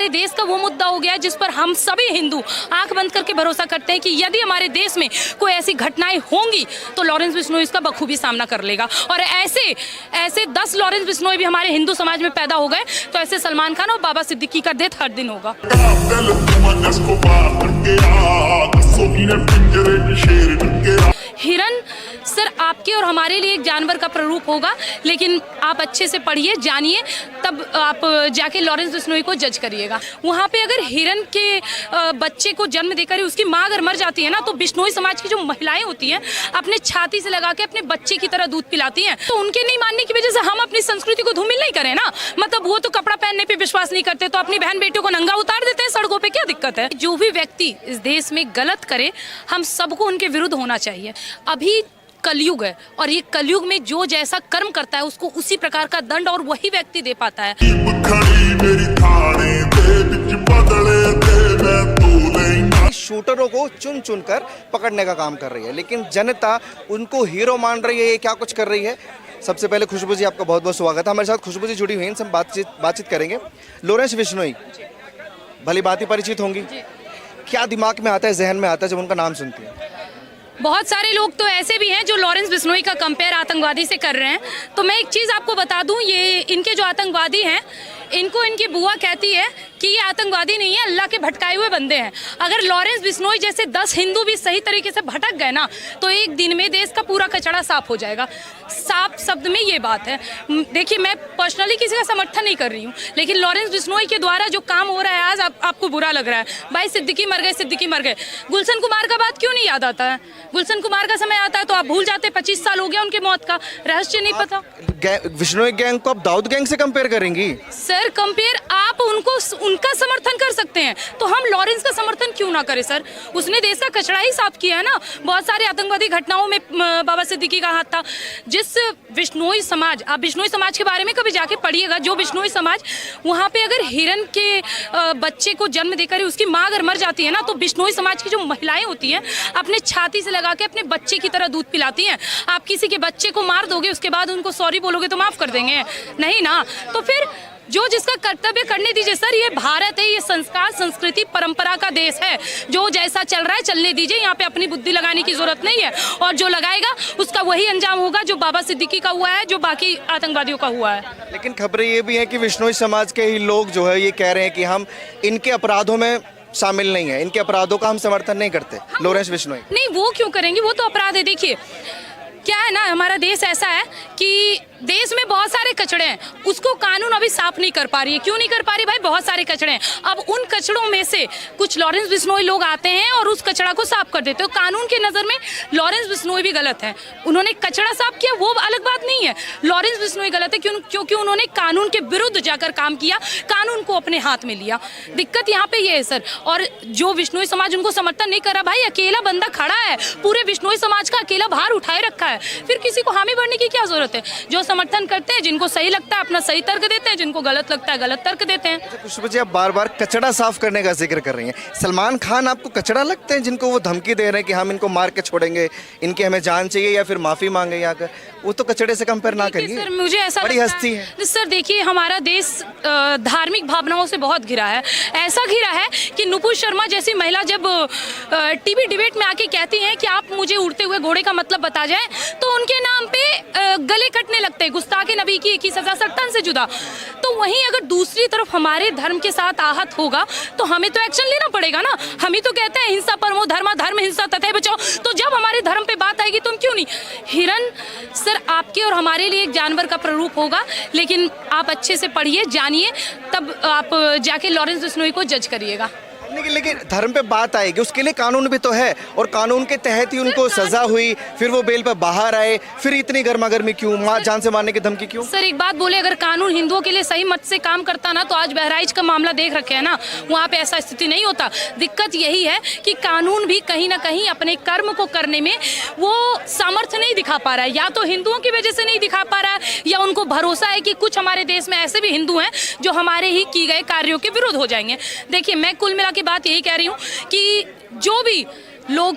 हमारे देश का वो मुद्दा हो गया है जिस पर हम सभी हिंदू आंख बंद करके भरोसा करते हैं कि यदि हमारे देश में कोई ऐसी घटनाएं होंगी तो लॉरेंस बिश्नोई इसका बखूबी सामना कर लेगा। और ऐसे 10 लॉरेंस बिश्नोई भी हमारे हिंदू समाज में पैदा हो गए तो ऐसे सलमान खान और बाबा सिद्दीकी का डेथ हर दिन होगा। हिरन सर आपके और हमारे लिए एक जानवर का प्रारूप होगा, लेकिन आप अच्छे से पढ़िए, जानिए, तब आप जाके लॉरेंस बिश्नोई को जज करिएगा। वहाँ पे अगर हिरन के बच्चे को जन्म देकर उसकी माँ अगर मर जाती है ना, तो बिश्नोई समाज की जो महिलाएं होती हैं अपने छाती से लगा के अपने बच्चे की तरह दूध पिलाती हैं। तो उनके नहीं मानने की वजह से हम अपनी संस्कृति को धूमिल नहीं करें ना। मतलब वो तो कपड़ा पहनने पे विश्वास नहीं करते तो अपनी बहन बेटियों को नंगा उतार देते हैं सड़कों पे, क्या दिक्कत है? जो भी व्यक्ति इस देश में गलत करे हम सबको उनके विरुद्ध होना चाहिए। अभी कलयुग है और ये कलयुग में जो जैसा कर्म करता है उसको उसी प्रकार का दंड और वही व्यक्ति दे पाता है। शूटरों को चुन चुन कर पकड़ने का काम कर रही है, लेकिन जनता उनको हीरो मान रही है। ये क्या कुछ कर रही है? सबसे पहले खुशबू जी आपका बहुत बहुत स्वागत है। हमारे साथ खुशबू जी जुड़ी हुई हैं, इनसे हम बातचीत करेंगे। लॉरेंस बिश्नोई भली बात ही परिचित होंगी, क्या दिमाग में आता है, जहन में आता है जब उनका नाम सुनती है? बहुत सारे लोग तो ऐसे भी हैं जो लॉरेंस बिश्नोई का कंपेयर आतंकवादी से कर रहे हैं। तो मैं एक चीज़ आपको बता दूं, ये इनके जो आतंकवादी हैं इनको इनकी बुआ कहती है कि ये आतंकवादी नहीं है, अल्लाह के भटकाए हुए बंदे हैं। अगर लॉरेंस बिश्नोई जैसे 10 हिंदू भी सही तरीके से भटक गए ना तो एक दिन में देश का पूरा कचरा साफ हो जाएगा। साफ शब्द में ये बात है। देखिए, मैं पर्सनली किसी का समर्थन नहीं कर रही हूँ, लेकिन लॉरेंस बिश्नोई के द्वारा जो काम हो रहा है आज आपको बुरा लग रहा है। भाई सिद्दीकी मर गए, सिद्दीकी मर गए। गुलशन कुमार का बात क्यों नहीं याद आता है? गुलशन कुमार का समय आता है तो आप भूल जाते। 25 साल हो गया उनके मौत का, रहस्य नहीं पता। बिश्नोई गैंग को आप दाऊद गैंग से कंपेयर करेंगी? सर कंपेयर आप उनका समर्थन कर सकते हैं तो हम लॉरेंस का समर्थन क्यों ना करें? सर उसने देश का कचरा ही साफ किया है ना। बहुत सारे आतंकवादी घटनाओं में बाबा सिद्दीकी का हाथ था। जिस बिश्नोई समाज, आप बिश्नोई समाज के बारे में कभी जाके पढ़िएगा, जो बिश्नोई समाज वहाँ पे अगर हिरन के बच्चे को जन्म देकर उसकी माँ अगर मर जाती है ना, तो बिश्नोई समाज की जो महिलाएं होती हैं अपने छाती से लगा के अपने बच्चे की तरह दूध पिलाती हैं। आप किसी के बच्चे को मार दोगे उसके बाद उनको सॉरी बोलोगे तो माफ कर देंगे? नहीं ना। तो फिर जो जिसका कर्तव्य करने दीजिए। सर ये भारत है, ये संस्कार संस्कृति परंपरा का देश है। जो जैसा चल रहा है चलने दीजिए, यहाँ पे अपनी बुद्धि लगाने की जरूरत नहीं है। और जो लगाएगा उसका वही अंजाम होगा जो बाबा सिद्दीकी का हुआ है, जो बाकी आतंकवादियों का हुआ है। लेकिन खबरें ये भी हैं कि बिश्नोई समाज के ही लोग जो है ये कह रहे हैं कि हम इनके अपराधों में शामिल नहीं है, इनके अपराधों का हम समर्थन नहीं करते। लॉरेंस बिश्नोई नहीं, वो क्यों करेंगे? वो तो अपराध है। देखिए क्या है ना, हमारा देश ऐसा है कि देश में बहुत सारे कचड़े हैं, उसको कानून अभी साफ नहीं कर पा रही है। क्यों नहीं कर पा रही? भाई बहुत सारे कचड़े हैं। अब उन कचड़ों में से कुछ लॉरेंस बिश्नोई लोग आते हैं और उस कचड़ा को साफ कर देते हो। कानून के नज़र में लॉरेंस बिश्नोई भी गलत है। उन्होंने कचड़ा साफ किया वो अलग बात नहीं है, लॉरेंस बिश्नोई गलत है क्योंकि उन्होंने कानून के विरुद्ध जाकर काम किया, कानून को अपने हाथ में लिया। दिक्कत यहाँ पे ये है सर। और जो बिश्नोई समाज उनको समर्थन नहीं कर रहा, भाई अकेला बंदा खड़ा है, पूरे बिश्नोई समाज का अकेला भार उठाए रखा है, फिर किसी को हामी भरने की क्या जरूरत है? जो समर्थन करते हैं, जिनको सही लगता है अपना सही तर्क देते हैं, जिनको गलत लगता है गलत तर्क देते हैं। खुशबू जी आप बार बार कचड़ा साफ करने का जिक्र कर रही हैं। सलमान खान आपको कचड़ा लगते हैं जिनको वो धमकी दे रहे हैं कि हम इनको मार के छोड़ेंगे, इनकी हमें जान चाहिए या फिर माफी मांगे आकर? वो तो कचड़े से कंपेयर ना करिए सर। मुझे ऐसा बड़ी हस्ती है। सर देखिए, हमारा देश धार्मिक भावनाओं से बहुत घिरा है। ऐसा घिरा है कि नुपुर शर्मा जैसी महिला जब टीवी डिबेट में आके कहती हैं कि आप मुझे उड़ते हुए घोड़े का मतलब बता जाए, तो उनके नाम पे गले कटने लगते हैं। गुस्ताखे नबी की एक ही सजा, सट्टन से जुदा। तो वहीं अगर दूसरी तरफ हमारे धर्म के साथ आहत होगा तो हमें तो एक्शन लेना पड़ेगा ना। हम ही तो कहते हैं हिंसा परमो धर्मा, धर्म हिंसा तथैव बचाओ। तो जब हमारे धर्म पे बात आएगी तुम क्यों नहीं? हिरन सर आपके और हमारे लिए एक जानवर का प्रारूप होगा, लेकिन आप अच्छे से पढ़िए, जानिए, तब आप जाके लॉरेंस बिश्नोई को जज करिएगा। लेकिन धर्म पे बात आएगी, उसके लिए कानून भी तो है और कानून के तहत ही उनको सजा हुई, फिर वो बेल पर बाहर आए, फिर इतनी गर्मागर्मी क्यों, जान से मारने की धमकी क्यों? सर एक बात बोले, अगर कानून हिंदुओं के लिए सही मत से काम करता ना तो आज बहराइच का मामला देख रखे है ना, वहाँ पे ऐसा स्थिति नहीं होता। दिक्कत यही है कि कानून भी कहीं ना कहीं अपने कर्म को करने में वो सामर्थ्य नहीं दिखा पा रहा है। या तो हिंदुओं की वजह से नहीं दिखा पा रहा है, या उनको भरोसा है कि कुछ हमारे देश में ऐसे भी हिंदू हैं जो हमारे ही की गए कार्यों के विरुद्ध हो जाएंगे। देखिए मैं कुल मिला के बात यही कह रही हूँ कि जो भी लोग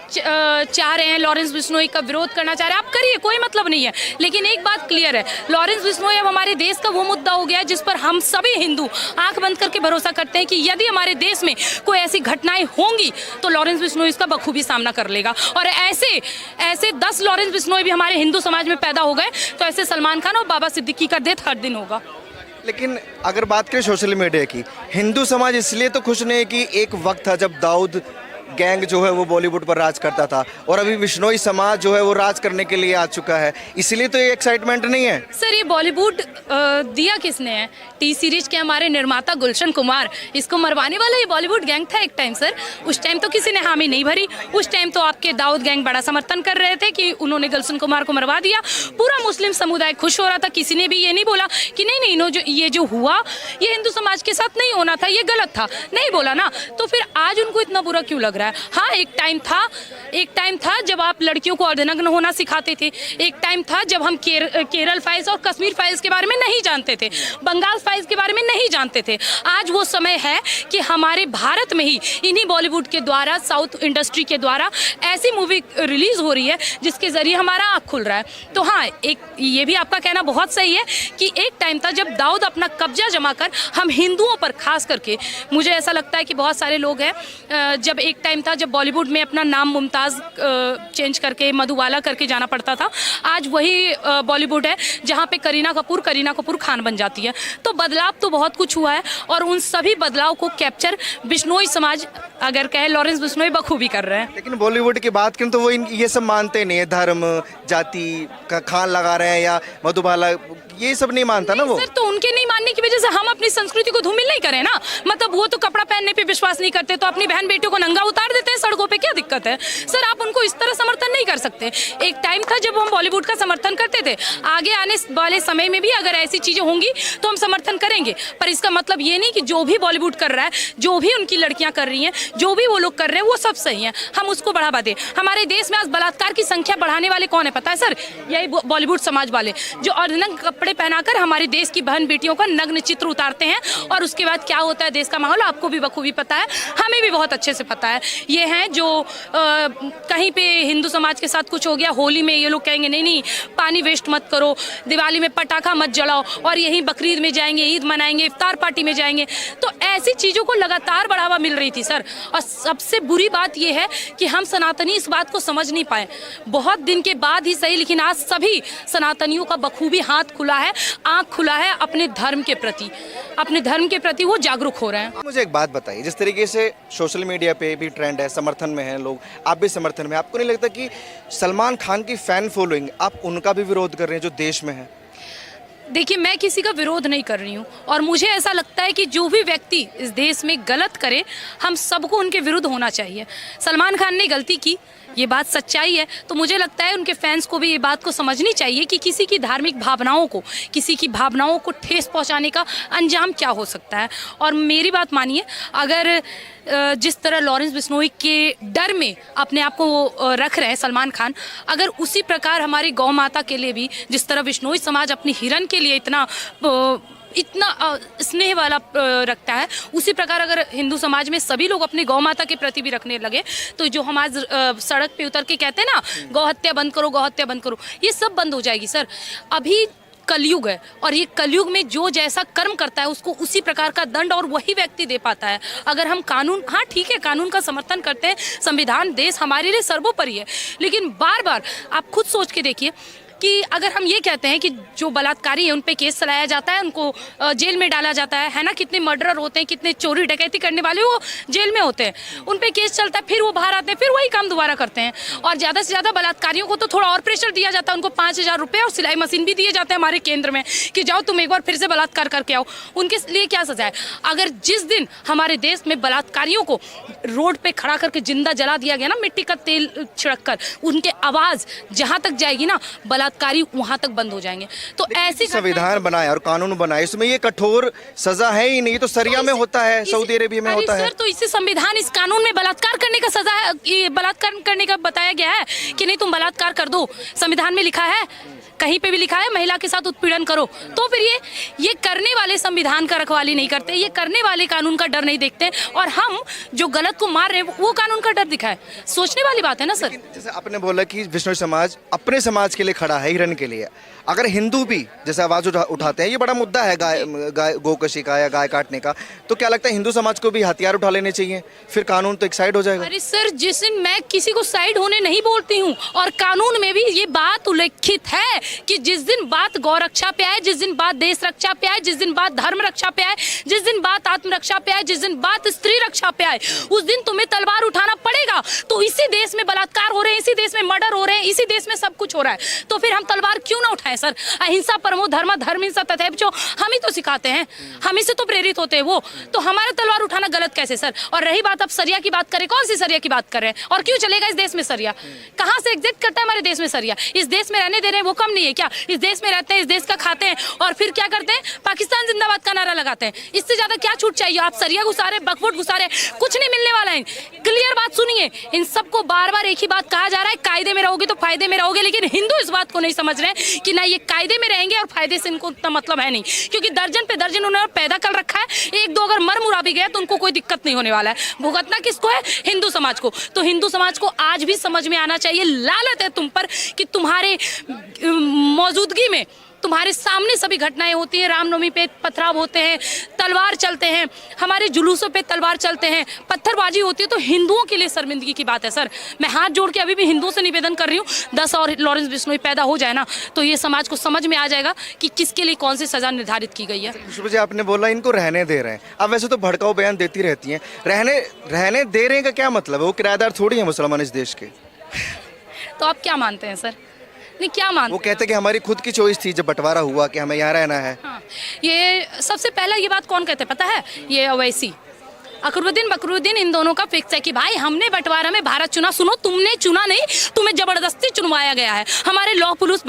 चाह रहे हैं लॉरेंस बिश्नोई का विरोध करना चाह रहे हैं, आप करिए, कोई मतलब नहीं है। लेकिन एक बात क्लियर है, लॉरेंस बिश्नोई अब हमारे देश का वो मुद्दा हो गया है जिस पर हम सभी हिंदू आंख बंद करके भरोसा करते हैं कि यदि हमारे देश में कोई ऐसी घटनाएं होंगी तो लॉरेंस बिश्नोई इसका बखूबी सामना कर लेगा। और ऐसे 10 लॉरेंस बिश्नोई भी हमारे हिंदू समाज में पैदा हो गए तो ऐसे सलमान खान और बाबा सिद्दीकी का डेथ हर दिन होगा। लेकिन अगर बात करें सोशल मीडिया की, हिंदू समाज इसलिए तो खुश नहीं है कि एक वक्त था जब दाऊद गैंग जो है वो बॉलीवुड पर राज करता था और अभी बिश्नोई समाज जो है वो राज करने के लिए आ चुका है, इसलिए तो ये एक्साइटमेंट नहीं है। सर ये बॉलीवुड दिया किसने है? टी सीरीज के हमारे निर्माता गुलशन कुमार, इसको मरवाने वाला ये बॉलीवुड गैंग था एक टाइम सर। उस टाइम तो किसी ने हामी नहीं भरी, उस टाइम तो आपके दाऊद गैंग बड़ा समर्थन कर रहे थे कि उन्होंने गुलशन कुमार को मरवा दिया। पूरा मुस्लिम समुदाय खुश हो रहा था, किसी ने भी ये नहीं बोला कि नहीं ये जो हुआ ये हिंदू समाज के साथ नहीं होना था, ये गलत था, नहीं बोला ना। तो फिर आज उनको इतना बुरा क्यों लग रहा है? हाँ एक टाइम था जब आप लड़कियों को अर्धनग्न होना सिखाते थे, एक टाइम था जब हम केरल फाइल्स और कश्मीर फाइल्स के बारे में नहीं जानते थे, बंगाल फाइल्स के बारे में नहीं जानते थे। आज वो समय है कि हमारे भारत में ही इन्हीं बॉलीवुड के द्वारा, साउथ इंडस्ट्री के द्वारा ऐसी मूवी रिलीज हो रही है जिसके जरिए हमारा आँख खुल रहा है। तो हाँ एक ये भी आपका कहना बहुत सही है कि एक टाइम था जब दाऊद अपना कब्जा जमा कर हम हिंदुओं पर खास करके, मुझे ऐसा लगता है कि बहुत सारे लोग हैं, जब एक टाइम था जब बॉलीवुड में अपना नाम मुमताज़ चेंज करके मधुबाला करके जाना पड़ता था, आज वही बॉलीवुड है जहाँ पे करीना कपूर खान बन जाती है। तो बदलाव तो बहुत कुछ हुआ है और उन सभी बदलाव को कैप्चर बिश्नोई समाज, अगर कहे लॉरेंस बिश्नोई, बखूबी कर रहे हैं। लेकिन बॉलीवुड की बात करें तो वो ये सब मानते नहीं है, धर्म जाति का खान लगा रहे हैं या मधुबाला, ये सब नहीं मानता ना वो। सर तो उनके नहीं मानने की वजह से हम अपनी संस्कृति को धूमिल नहीं करें ना। मतलब वो तो कपड़ा पहनने पे विश्वास नहीं करते तो अपनी बहन बेटियों को नंगा उतार देते हैं सड़कों पे, क्या दिक्कत है? सर आप उनको इस तरह समर्थन नहीं कर सकते। एक टाइम था जब हम बॉलीवुड का समर्थन करते थे, आगे आने वाले समय में भी अगर ऐसी चीजें होंगी तो हम समर्थन करेंगे, पर इसका मतलब ये नहीं कि जो भी बॉलीवुड कर रहा है, जो भी उनकी लड़कियां कर रही हैं, जो भी वो लोग कर रहे हैं वो सब सही है, हम उसको बढ़ावा दें। हमारे देश में आज बलात्कार की संख्या बढ़ाने वाले कौन है पता है सर? यही बॉलीवुड समाज वाले, जो अर्धनग्न कपड़े पहनाकर हमारे देश की बहन बेटियों का नग्न चित्र उतारते हैं और उसके बाद क्या होता है देश का माहौल आपको भी बखूबी पता है, हमें भी बहुत अच्छे से पता है। ये हैं जो कहीं पे हिंदू समाज के साथ कुछ हो गया, होली में ये लोग कहेंगे नहीं पानी वेस्ट मत करो, दिवाली में पटाखा मत जलाओ, और यहीं बकरीद में जाएंगे, ईद मनाएंगे, इफ्तार पार्टी में जाएंगे। तो ऐसी चीज़ों को लगातार बढ़ावा मिल रही थी सर। और सबसे बुरी बात यह है कि हम सनातनी इस बात को समझ नहीं पाए, बहुत दिन के बाद ही सही, लेकिन आज सभी सनातनियों का बखूबी हाथ खुला है, आँख खुला है अपने धर्म के प्रति वो जागरूक हो रहे हैं। मुझे एक बात बताइए, जिस तरीके से सोशल मीडिया पे भी ट्रेंड है, समर्थन में हैं लोग, आप भी समर्थन में, आपको नहीं लगता कि सलमान खान की फैन फॉलोइंग, आप उनका भी विरोध कर रहे हैं जो देश में है? देखिए मैं किसी का विरोध नहीं कर रही हूँ और मुझे ऐसा लगता है कि जो भी व्यक्ति इस देश में गलत करे हम सबको उनके विरुद्ध होना चाहिए। सलमान खान ने गलती की, ये बात सच्चाई है, तो मुझे लगता है उनके फैंस को भी ये बात को समझनी चाहिए कि किसी की धार्मिक भावनाओं को, किसी की भावनाओं को ठेस पहुंचाने का अंजाम क्या हो सकता है। और मेरी बात मानिए, अगर जिस तरह लॉरेंस बिश्नोई के डर में अपने आप को रख रहे हैं सलमान खान, अगर उसी प्रकार हमारी गौ माता के लिए भी, जिस तरह बिश्नोई समाज अपनी हिरन के लिए इतना स्नेह वाला रखता है, उसी प्रकार अगर हिंदू समाज में सभी लोग अपने गौ माता के प्रति भी रखने लगे तो जो हम आज सड़क पे उतर के कहते हैं ना गौ हत्या बंद करो, गौ हत्या बंद करो, ये सब बंद हो जाएगी सर। अभी कलयुग है और ये कलयुग में जो जैसा कर्म करता है उसको उसी प्रकार का दंड और वही व्यक्ति दे पाता है। अगर हम कानून, हाँ ठीक है कानून का समर्थन करते हैं, संविधान देश हमारे लिए सर्वोपरि है, लेकिन बार बार आप खुद सोच के देखिए कि अगर हम ये कहते हैं कि जो बलात्कारी है उन पे केस चलाया जाता है, उनको जेल में डाला जाता है ना, कितने मर्डरर होते हैं, कितने चोरी डकैती करने वाले वो जेल में होते हैं, उन पे केस चलता है, फिर वो बाहर आते हैं, फिर वही काम दोबारा करते हैं। और ज़्यादा से ज़्यादा बलात्कारियों को तो थोड़ा और प्रेशर दिया जाता है, उनको 5,000 रुपये और सिलाई मशीन भी दिए जाते हैं हमारे केंद्र में कि जाओ तुम एक बार फिर से बलात्कार करके आओ। उनके लिए क्या सजा है? अगर जिस दिन हमारे देश में बलात्कारियों को रोड पे खड़ा करके जिंदा जला दिया गया ना, मिट्टी का तेल छिड़क कर, उनके आवाज़ जहाँ तक जाएगी ना, बलात्कारी वहां तक बंद हो जाएंगे। तो ऐसी संविधान बनाए और कानून बनाए, इसमें ये कठोर सजा है ही नहीं, तो सरिया में होता है, सऊदी अरेबिया में होता है। तो इसी संविधान, इस कानून में बलात्कार करने का सजा है, बलात्कार करने का बताया गया है कि नहीं तुम बलात्कार कर दो, संविधान में लिखा है, कहीं पे भी लिखा है महिला के साथ उत्पीड़न करो, तो फिर ये करने वाले संविधान का रखवाली नहीं करते, ये करने वाले कानून का डर नहीं देखते, और हम जो गलत को मार रहे हैं वो कानून का डर दिखाए। सोचने वाली बात है ना सर। जैसे आपने बोला कि विश्नोई समाज अपने समाज के लिए खड़ा है, हिरन के लिए, अगर हिंदू भी जैसे आवाज उठाते हैं, ये बड़ा मुद्दा है गाय गोकशी का या गाय काटने का, तो क्या लगता है हिंदू समाज को भी हथियार उठा लेने चाहिए, फिर कानून तो एक साइड हो जाएगा? अरे सर, जिस दिन मैं किसी को साइड होने नहीं बोलती हूँ, और कानून में भी ये बात उल्लेखित है कि जिस दिन बात गौ रक्षा पे आए, जिस दिन बात देश रक्षा पे आए, जिस दिन बात धर्म रक्षा पे आए, जिस दिन बात आत्मरक्षा पे आए, जिस दिन बात स्त्री रक्षा पे आए, उस दिन तुम्हें तलवार उठाना पड़ेगा। तो इसी देश में बलात्कार हो रहे हैं, इसी देश में मर्डर हो रहे हैं, इसी देश में सब कुछ हो रहा है, तो फिर हम तलवार क्यों ना उठाएं सर? अहिंसा परमो धर्म, धर्म हिंसा तथैव जो हम ही तो सिखाते हैं, हम ही से तो प्रेरित होते हैं वो, तो हमारा तलवार उठाना गलत कैसे सर? और रही बात, अब सरिया की बात करें, कौन सी सरिया की बात कर रहे हैं, और क्यों चलेगा इस देश में सरिया? कहाँ से एग्जिस्ट करता है हमारे देश में सरिया? इस देश में रहने दे रहे हैं वो कम नहीं है क्या? इस देश में रहते हैं, इस देश का खाते हैं, और फिर क्या करते हैं? पाकिस्तान जिंदाबाद का नारा लगाते हैं। इससे ज्यादा क्या छूट चाहिए? आप सरिया घुसा रहे, बकफुट घुसा रहे, कुछ नहीं मिलने वाला है। क्लियर बात सुनिए, इन सबको बार बार एक ही बात कहा जा रहा है, कायदे में रहोगे तो फायदे में रहोगे, लेकिन हिंदू इस बात को नहीं समझ रहे हैं कि ना ये कायदे में रहेंगे और फायदे से इनको उतना मतलब है नहीं, क्योंकि दर्जन पे दर्जन उन्होंने पैदा कर रखा है। एक दो अगर मर मुरा भी गया तो उनको कोई दिक्कत नहीं होने वाला है। भुगतना किसको है? हिंदू समाज को। तो हिंदू समाज को आज भी समझ में आना चाहिए, लालत है तुम पर कि तुम्हारे मौजूदगी में तुम्हारे सामने सभी घटनाएं होती हैं। रामनवमी पे पथराव होते हैं, तलवार चलते हैं, हमारे जुलूसों पे तलवार चलते हैं, पत्थरबाजी होती है, तो हिंदुओं के लिए शर्मिंदगी की बात है सर। मैं हाथ जोड़ के अभी भी हिंदुओं से निवेदन कर रही हूँ, 10 और लॉरेंस बिश्नोई पैदा हो जाए ना, तो ये समाज को समझ में आ जाएगा कि किसके लिए कौन सी सजा निर्धारित की गई है। खुशबू जी, आपने बोला इनको रहने दे रहे हैं, अब वैसे तो भड़काऊ बयान देती रहती हैं, रहने दे रहे हैं का क्या मतलब है? वो किराएदार थोड़ी है मुसलमान इस देश के। तो आप क्या मानते हैं सर? नहीं, क्या मानते? वो कहते हैं कि हमारी खुद की चॉइस थी जब बंटवारा हुआ कि हमें यहाँ रहना है। हाँ, ये सबसे पहला ये बात कौन कहते हैं पता है? ये अवैसी बकरुद्दीन इन दोनों का फिक्स है कि भाई हमने बंटवारा में भारत चुना। सुनो, तुमने चुना नहीं, तुम्हें जबरदस्ती चुनवाया गया है। हमारे लौह पुरुष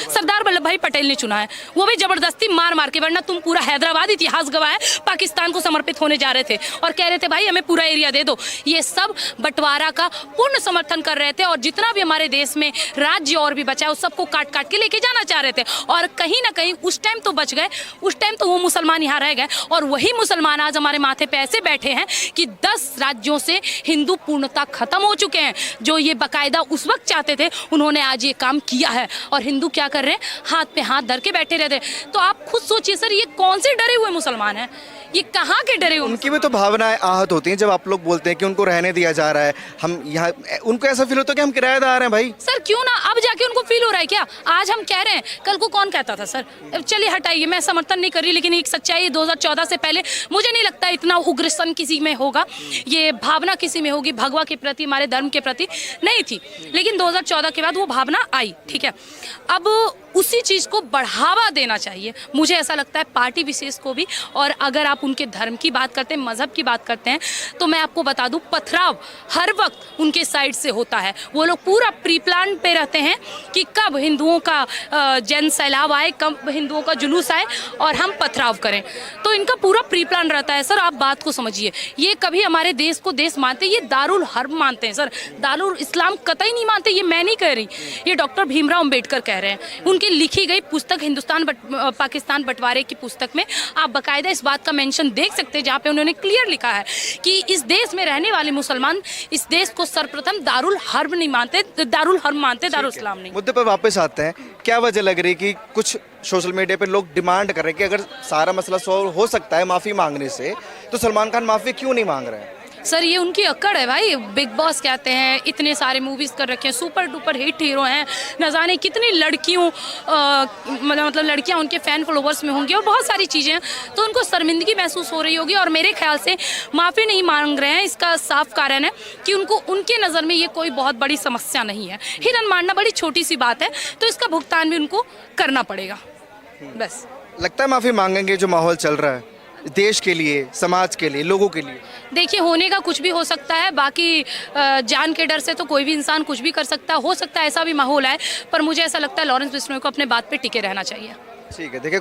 सरदार वल्लभ भाई पटेल ने चुना है, वो भी जबरदस्ती मार मार के, वरना तुम पूरा हैदराबाद इतिहास गवाह है, पाकिस्तान को समर्पित होने जा रहे थे और कह रहे थे भाई हमें पूरा एरिया दे दो। ये सब बंटवारा का पूर्ण समर्थन कर रहे थे, और जितना भी हमारे देश में राज्य और भी बचा है उस सबको काट काट के लेके जाना चाह रहे थे, और कहीं ना कहीं उस टाइम तो बच गए, उस टाइम तो वो मुसलमान यहाँ रह गए, और वही मुसलमान आज हमारे माथे पे ऐसे बैठे हैं कि 10 राज्यों से हिंदू पूर्णता खत्म हो चुके हैं। जो ये बकायदा उस वक्त चाहते थे उन्होंने आज ये काम किया है, और हिंदू क्या कर रहे हैं? हाथ पे हाथ धर के बैठे रहते हैं। तो आप खुद सोचिए सर, ये कौन से डरे हुए मुसलमान हैं? ये कहाँ के डरे हुए? उनकी भी तो भावनाएं आहत होती हैं जब आप लोग बोलते हैं कि उनको रहने दिया जा रहा है। हम यहाँ, उनको ऐसा फील होता है कि हम किराएदार हैं भाई। सर क्यों ना, अब जाके उनको फील हो रहा है क्या? आज हम कह रहे हैं, कल को कौन कहता था सर? चलिए हटाइए, मैं समर्थन नहीं कर रही, लेकिन एक सच्चाई 2014 से पहले मुझे नहीं लगता इतना उग्रसन किसी में होगा, ये भावना किसी में होगी भगवा के प्रति, हमारे धर्म के प्रति नहीं थी, लेकिन 2014 के बाद वो भावना आई। ठीक है, अब उसी चीज़ को बढ़ावा देना चाहिए, मुझे ऐसा लगता है पार्टी विशेष को भी। और अगर आप उनके धर्म की बात करते हैं, मजहब की बात करते हैं, तो मैं आपको बता दूं पथराव हर वक्त उनके साइड से होता है। वो लोग पूरा प्री प्लान पे रहते हैं कि कब हिंदुओं का जन सैलाब आए, कब हिंदुओं का जुलूस आए और हम पथराव करें, तो इनका पूरा प्री प्लान रहता है। सर आप बात को समझिए, ये कभी हमारे देश को देश मानते, ये दारुल हर्ब मानते हैं सर, दारुल इस्लाम कतई नहीं मानते। ये मैं नहीं कह रही, ये डॉक्टर भीमराव अम्बेडकर कह रहे हैं। उनकी लिखी गई पुस्तक हिंदुस्तान पाकिस्तान बंटवारे की पुस्तक में आप बाकायदा इस बात का मेंशन देख सकते हैं, जहाँ पे उन्होंने क्लियर लिखा है कि इस देश में रहने वाले मुसलमान इस देश को सर्वप्रथम दारुल हर्ब नहीं मानते, दारुल हर्ब मानते, दारुल इस्लाम नहीं। मुद्दे पर वापस आते हैं, क्या वजह लग रही कि कुछ सोशल मीडिया पे लोग डिमांड कर रहे हैं कि अगर सारा मसला सॉल्व हो सकता है माफ़ी मांगने से, तो सलमान खान माफ़ी क्यों नहीं मांग रहे हैं? सर ये उनकी अक्कड़ है भाई, बिग बॉस कहते हैं, इतने सारे मूवीज़ कर रखे हैं, सुपर डुपर हिट हीरो हैं, न जाने कितनी लड़कियों मतलब लड़कियां उनके फ़ैन फॉलोवर्स में होंगी और बहुत सारी चीज़ें हैं, तो उनको शर्मिंदगी महसूस हो रही होगी। और मेरे ख्याल से माफ़ी नहीं मांग रहे हैं, इसका साफ कारण है कि उनको उनके नज़र में ये कोई बहुत बड़ी समस्या नहीं है, हिरन मारना बड़ी छोटी सी बात है, तो इसका भुगतान भी उनको करना पड़ेगा। बस लगता है माफ़ी मांगेंगे जो माहौल चल रहा है देश के लिए, समाज के लिए, लोगों के लिए? देखिए होने का कुछ भी हो सकता है, बाकी जान के डर से तो कोई भी इंसान कुछ भी कर सकता है, हो सकता है ऐसा भी माहौल है, पर मुझे ऐसा लगता है लॉरेंस बिश्नोई को अपने बात पे टिके रहना चाहिए। ठीक है, देखिए